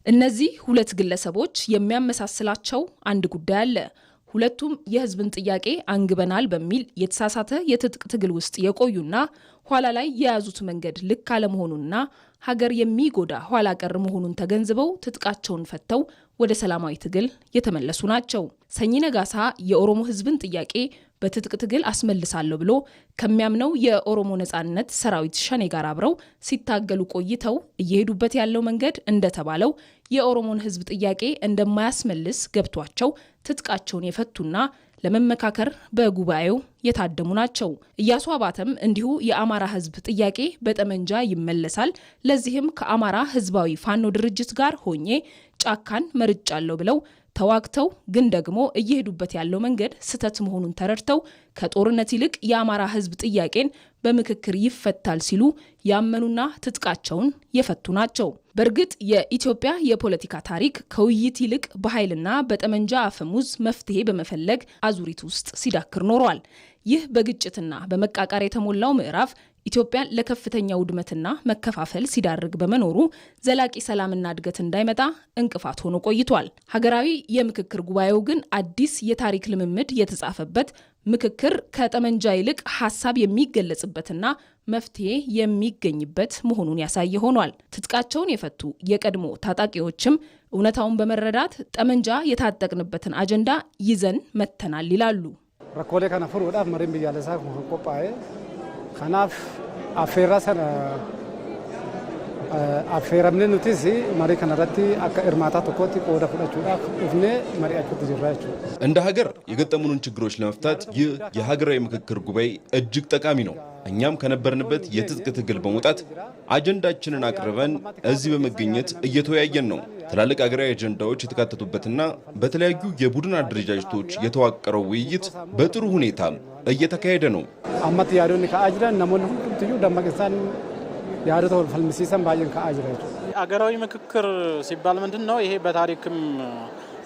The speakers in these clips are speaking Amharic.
እነዚህ ሁለት ግለሰቦች የሚያመሳስላቸው አንድ ጉዳይ አለ። ሁለቱም የህዝብን ጥያቄ አንግበናል በሚል የተሳሳተ የትጥቅ ትግል ውስጥ የቆዩና ኋላ ላይ የያዙት መንገድ ልክ አለመሆኑንና ሀገር የሚጎዳ ኋላ ቀር መሆኑን ተገንዝበው ትጥቃቸውን ፈተው ወደ ሰላማዊ ትግል የተመለሱ ናቸው። ሰኚ ነጋሳ የኦሮሞ ህዝብን ጥያቄ በትጥቅ ትግል አስመልሳለሁ ብሎ ከሚያምነው የኦሮሞ ነጻነት ሰራዊት ሸኔ ጋር አብረው ሲታገሉ ቆይተው እየሄዱበት ያለው መንገድ እንደተባለው የኦሮሞን ህዝብ ጥያቄ እንደማያስመልስ ገብቷቸው ትጥቃቸውን የፈቱና ለመመካከር በጉባኤው የታደሙ ናቸው። ኢያሱ አባተም እንዲሁ የአማራ ህዝብ ጥያቄ በጠመንጃ ይመለሳል፣ ለዚህም ከአማራ ህዝባዊ ፋኖ ድርጅት ጋር ሆኜ ጫካን መርጫለሁ ብለው ተዋግተው ግን ደግሞ እየሄዱበት ያለው መንገድ ስተት መሆኑን ተረድተው ከጦርነት ይልቅ የአማራ ህዝብ ጥያቄን በምክክር ይፈታል ሲሉ ያመኑና ትጥቃቸውን የፈቱ ናቸው። በእርግጥ የኢትዮጵያ የፖለቲካ ታሪክ ከውይይት ይልቅ በኃይልና በጠመንጃ አፈሙዝ መፍትሄ በመፈለግ አዙሪት ውስጥ ሲዳክር ኖሯል። ይህ በግጭትና በመቃቃር የተሞላው ምዕራፍ ኢትዮጵያን ለከፍተኛ ውድመትና መከፋፈል ሲዳርግ በመኖሩ ዘላቂ ሰላምና እድገት እንዳይመጣ እንቅፋት ሆኖ ቆይቷል። ሀገራዊ የምክክር ጉባኤው ግን አዲስ የታሪክ ልምምድ የተጻፈበት ምክክር ከጠመንጃ ይልቅ ሀሳብ የሚገለጽበትና መፍትሄ የሚገኝበት መሆኑን ያሳየ ሆኗል። ትጥቃቸውን የፈቱ የቀድሞ ታጣቂዎችም እውነታውን በመረዳት ጠመንጃ የታጠቅንበትን አጀንዳ ይዘን መተናል ይላሉ። ረኮሌ ከነፈር ወዳፍ መሪም በያለሳ ቆጳዬ ከናፍ አፌራሰና አፌራምነ ኑቲሲ ማሪ ከነራቲ አካ እርማታ ተቆቲ ቆዳ ፈዳቹዳፍ እፍኔ ማሪያቹ ተጀራቹ እንደ ሀገር የገጠሙንን ችግሮች ለመፍታት ይህ የሀገራዊ ምክክር ጉባኤ እጅግ ጠቃሚ ነው። እኛም ከነበርንበት የትጥቅ ትግል በመውጣት አጀንዳችንን አቅርበን እዚህ በመገኘት እየተወያየን ነው። ትላልቅ ሀገራዊ አጀንዳዎች የተካተቱበትና በተለያዩ የቡድን አደረጃጀቶች የተዋቀረው ውይይት በጥሩ ሁኔታ እየተካሄደ ነው። አማት ያዶን ከአጅራን ነሞን ሁሉም ትዩ ደማቅሳን ያደተው ፈልምሲሰን ባየን ከአጅራን አገራዊ ምክክር ሲባል ምንድነው? ይሄ በታሪክም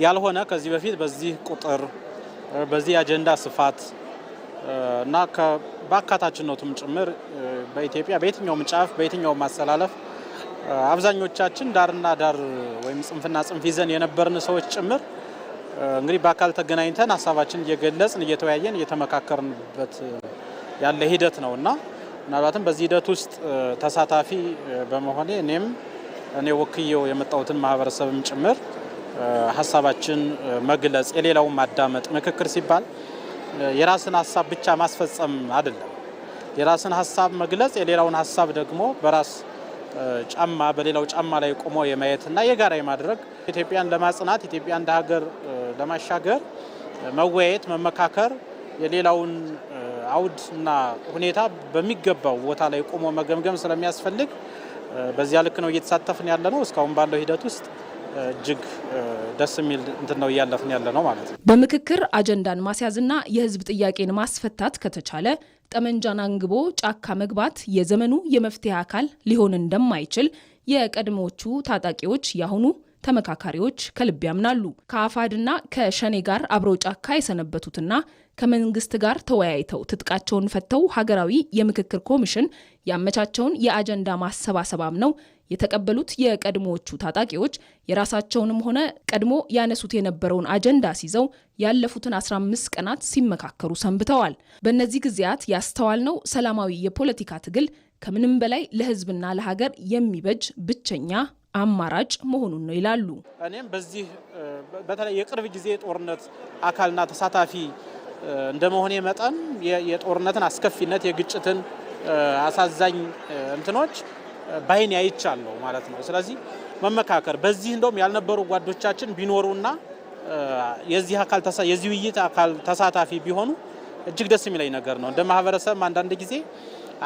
ያልሆነ ከዚህ በፊት በዚህ ቁጥር በዚህ አጀንዳ ስፋት እና በአካታችነቱም ጭምር በኢትዮጵያ በየትኛውም ጫፍ በየትኛውም ማሰላለፍ አብዛኞቻችን ዳርና ዳር ወይም ጽንፍና ጽንፍ ይዘን የነበርን ሰዎች ጭምር እንግዲህ በአካል ተገናኝተን ሀሳባችን እየገለጽን እየተወያየን እየተመካከርንበት ያለ ሂደት ነውና ምናልባትም በዚህ ሂደት ውስጥ ተሳታፊ በመሆኔ እኔ ወክየው የመጣሁትን ማህበረሰብም ጭምር ሀሳባችን መግለጽ የሌላውን ማዳመጥ ምክክር ሲባል የራስን ሀሳብ ብቻ ማስፈጸም አይደለም። የራስን ሀሳብ መግለጽ የሌላውን ሀሳብ ደግሞ በራስ ጫማ በሌላው ጫማ ላይ ቆሞ የማየትና የጋራ የማድረግ ኢትዮጵያን ለማጽናት ኢትዮጵያ እንደ ሀገር ለማሻገር መወያየት መመካከር የሌላውን አውድና ሁኔታ በሚገባው ቦታ ላይ ቆሞ መገምገም ስለሚያስፈልግ በዚያ ልክ ነው እየተሳተፍን ያለ ነው። እስካሁን ባለው ሂደት ውስጥ እጅግ ደስ የሚል ነው እያለፍን ያለ ነው ማለት ነው። በምክክር አጀንዳን ማስያዝና የህዝብ ጥያቄን ማስፈታት ከተቻለ ጠመንጃን አንግቦ ጫካ መግባት የዘመኑ የመፍትሄ አካል ሊሆን እንደማይችል የቀድሞዎቹ ታጣቂዎች ያሁኑ ተመካካሪዎች ከልብ ያምናሉ። ከአፋድና ከሸኔ ጋር አብረው ጫካ የሰነበቱትና ከመንግስት ጋር ተወያይተው ትጥቃቸውን ፈተው ሀገራዊ የምክክር ኮሚሽን ያመቻቸውን የአጀንዳ ማሰባሰብ አምነው የተቀበሉት የቀድሞዎቹ ታጣቂዎች የራሳቸውንም ሆነ ቀድሞ ያነሱት የነበረውን አጀንዳ ሲዘው ያለፉትን 15 ቀናት ሲመካከሩ ሰንብተዋል። በእነዚህ ጊዜያት ያስተዋልነው ሰላማዊ የፖለቲካ ትግል ከምንም በላይ ለህዝብና ለሀገር የሚበጅ ብቸኛ አማራጭ መሆኑን ነው ይላሉ። እኔም በዚህ በተለይ የቅርብ ጊዜ ጦርነት አካልና ተሳታፊ እንደመሆኔ መጠን የጦርነትን አስከፊነት የግጭትን አሳዛኝ እንትኖች ባይን ያይቻለሁ ማለት ነው። ስለዚህ መመካከር በዚህ እንደውም ያልነበሩ ጓዶቻችን ቢኖሩና የዚህ ውይይት አካል ተሳታፊ ቢሆኑ እጅግ ደስ የሚለኝ ነገር ነው። እንደ ማህበረሰብ አንዳንድ ጊዜ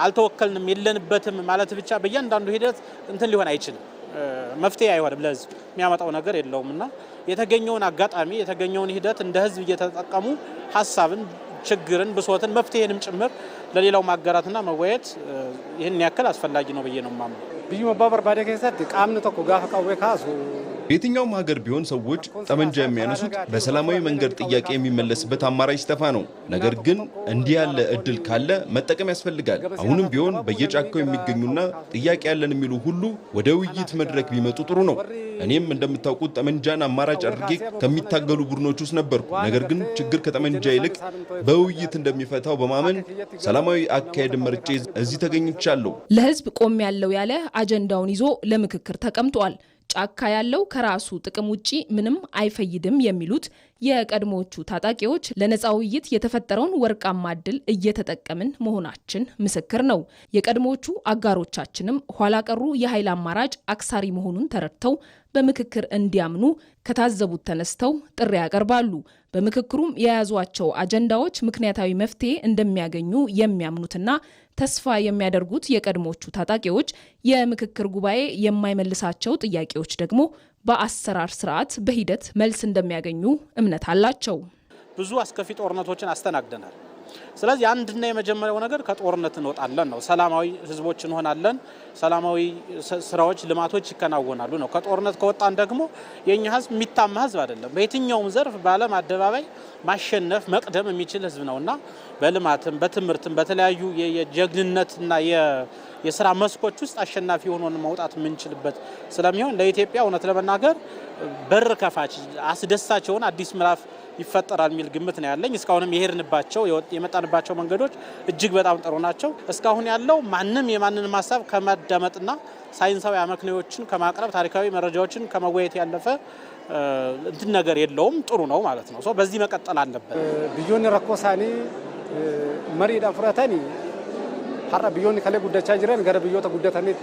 አልተወከልንም የለንበትም ማለት ብቻ በእያንዳንዱ ሂደት እንትን ሊሆን አይችልም። መፍትሄ አይሆንም፣ ለህዝብ የሚያመጣው ነገር የለውምና የተገኘውን አጋጣሚ የተገኘውን ሂደት እንደ ህዝብ እየተጠቀሙ ሀሳብን ችግርን ብሶትን መፍትሄንም ጭምር ለሌላው ማጋራትና መወያየት ይህን ያክል አስፈላጊ ነው ብዬ ነው ማምነው። ብዩ መባበር ባደ ከሰት ቃምን ተቆ ጋር ቀውሬ ካሱ በየትኛውም ሀገር ቢሆን ሰዎች ጠመንጃ የሚያነሱት በሰላማዊ መንገድ ጥያቄ የሚመለስበት አማራጭ ሲጠፋ ነው። ነገር ግን እንዲህ ያለ እድል ካለ መጠቀም ያስፈልጋል። አሁንም ቢሆን በየጫካው የሚገኙና ጥያቄ ያለን የሚሉ ሁሉ ወደ ውይይት መድረክ ቢመጡ ጥሩ ነው። እኔም እንደምታውቁት ጠመንጃን አማራጭ አድርጌ ከሚታገሉ ቡድኖች ውስጥ ነበርኩ። ነገር ግን ችግር ከጠመንጃ ይልቅ በውይይት እንደሚፈታው በማመን ሰላማዊ አካሄድ መርጬ እዚህ ተገኝቻለሁ። ለህዝብ ቆም ያለው ያለ አጀንዳውን ይዞ ለምክክር ተቀምጧል። ጫካ ያለው ከራሱ ጥቅም ውጪ ምንም አይፈይድም የሚሉት የቀድሞዎቹ ታጣቂዎች ለነጻ ውይይት የተፈጠረውን ወርቃማ ዕድል እየተጠቀምን መሆናችን ምስክር ነው። የቀድሞዎቹ አጋሮቻችንም ኋላ ቀሩ የኃይል አማራጭ አክሳሪ መሆኑን ተረድተው በምክክር እንዲያምኑ ከታዘቡት ተነስተው ጥሪ ያቀርባሉ። በምክክሩም የያዟቸው አጀንዳዎች ምክንያታዊ መፍትሄ እንደሚያገኙ የሚያምኑትና ተስፋ የሚያደርጉት የቀድሞዎቹ ታጣቂዎች የምክክር ጉባኤ የማይመልሳቸው ጥያቄዎች ደግሞ በአሰራር ስርዓት በሂደት መልስ እንደሚያገኙ እምነት አላቸው። ብዙ አስከፊ ጦርነቶችን አስተናግደናል። ስለዚህ አንድና የመጀመሪያው ነገር ከጦርነት እንወጣለን ነው። ሰላማዊ ህዝቦች እንሆናለን። ሰላማዊ ስራዎች፣ ልማቶች ይከናወናሉ ነው። ከጦርነት ከወጣን ደግሞ የኛ ህዝብ የሚታማ ህዝብ አይደለም። በየትኛውም ዘርፍ በዓለም አደባባይ ማሸነፍ መቅደም የሚችል ህዝብ ነውና በልማትም በትምህርትም በተለያዩ የጀግንነትና የስራ መስኮች ውስጥ አሸናፊ ሆኖን መውጣት የምንችልበት ስለሚሆን ለኢትዮጵያ እውነት ለመናገር በር ከፋች አስደሳች የሆነ አዲስ ምዕራፍ ይፈጠራል የሚል ግምት ነው ያለኝ። እስካሁንም የሄድንባቸው የመጣንባቸው መንገዶች እጅግ በጣም ጥሩ ናቸው። እስካሁን ያለው ማንም የማንንም ሀሳብ ከማዳመጥና ሳይንሳዊ አመክንዮዎችን ከማቅረብ ታሪካዊ መረጃዎችን ከመወያየት ያለፈ እንትን ነገር የለውም። ጥሩ ነው ማለት ነው። በዚህ መቀጠል አለበት። ቢዮን ረኮሳኒ መሪዳ ፍራታኒ ሐራ ቢዮን ከለ ጉዳቻ ጅራን ገረ ቢዮታ ጉዳታኔት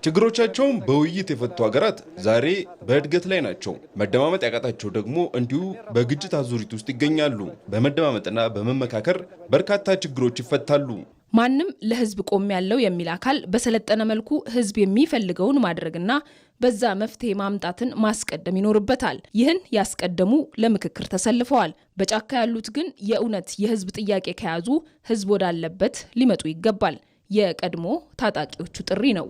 ችግሮቻቸውን በውይይት የፈቱ ሀገራት ዛሬ በእድገት ላይ ናቸው። መደማመጥ ያቃታቸው ደግሞ እንዲሁ በግጭት አዙሪት ውስጥ ይገኛሉ። በመደማመጥና በመመካከር በርካታ ችግሮች ይፈታሉ። ማንም ለህዝብ ቆም ያለው የሚል አካል በሰለጠነ መልኩ ህዝብ የሚፈልገውን ማድረግና በዛ መፍትሄ ማምጣትን ማስቀደም ይኖርበታል። ይህን ያስቀደሙ ለምክክር ተሰልፈዋል። በጫካ ያሉት ግን የእውነት የህዝብ ጥያቄ ከያዙ ህዝብ ወዳለበት ሊመጡ ይገባል። የቀድሞ ታጣቂዎቹ ጥሪ ነው።